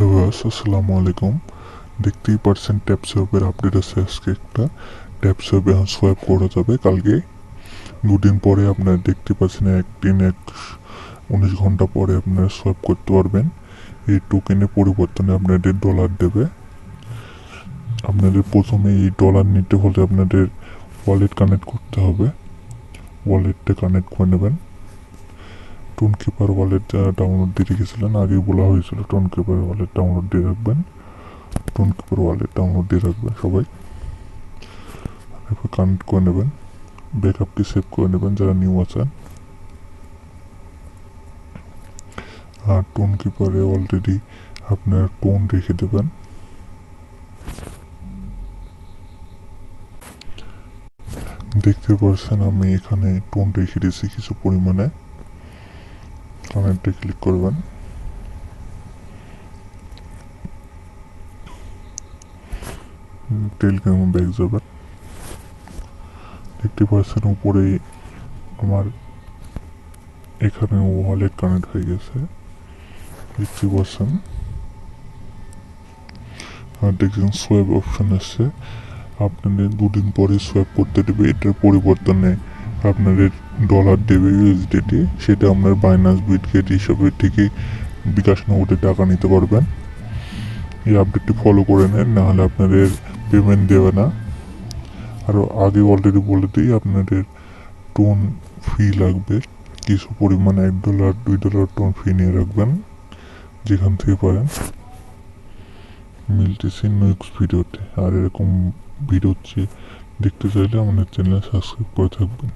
Hello viewers, আসসালামু আলাইকুম। দেখতেই পারছেন ট্যাপ সোয়াপের আপডেট আছে আজকে একটা। ট্যাপ সোয়াপ এখন সোয়াপ করা যাবে কালকে। দুদিন পরে আপনারা দেখতে পাচ্ছেন 19 ঘন্টা পরে আপনারা সোয়াপ করতে পারবেন। এই টোকেনের পরিবর্তনে আপনাদের ডলার দেবে। আপনাদের প্রথমে এই ডলার নিতে হলে আপনাদের ওয়ালেট কানেক্ট করতে হবে। ওয়ালেটটা কানেক্ট করে নেবেন। টোনকিপার ওয়ালেট যারা ডাউনলোড দিয়ে রেখেছিলেন, আগেই বলা হয়েছিল টোনকিপার ওয়ালেট ডাউনলোড দিয়ে রাখবেন। টোনকিপার ওয়ালেট ডাউনলোড দিয়ে রাখবেন সবাই। এরপর কানেক্ট করে নেবেন, ব্যাকআপটি সেভ করে নেবেন যারা নিউ আছেন। আর টোনকিপারে অলরেডি আপনার টোন রেখে দেবেন। দেখতে পাচ্ছেন আমি এখানে টোন রেখে দিয়েছি কিছু পরিমাণে। কানেক্টে ক্লিক করবেন। টেলিগ্রামে ব্যাক যাবেন। দেখতে পাচ্ছেন উপরেই আমার এখানে ওয়ালেট কানেক্ট হয়ে গেছে, দেখতে পাচ্ছেন। আর দেখছেন সোয়াপ অপশন আসছে, আপনাদের দুদিন পরে সোয়াপ করতে দেবে। এটার পরিবর্তনে আপনাদের ডলার দেবে ইউএসডিটি, সেটা আপনার বাইন্যান্স বিটগেট হিসাবে থেকে বিকাশ নগদে টাকা নিতে পারবেন। এই আপডেটটি ফলো করে নেন, নাহলে আপনাদের পেমেন্ট দেবে না। আর আগে অলরেডি বলে দিই, আপনাদের টোন ফি লাগবে কিছু পরিমাণে, $1 $2 টোন ফি নিয়ে রাখবেন যেখান থেকে পারেন। মিলতেছি নেক্সট ভিডিওতে। আর এরকম ভিডিও দেখতে চাইলে আমাদের চ্যানেল সাবস্ক্রাইব করে থাকবেন।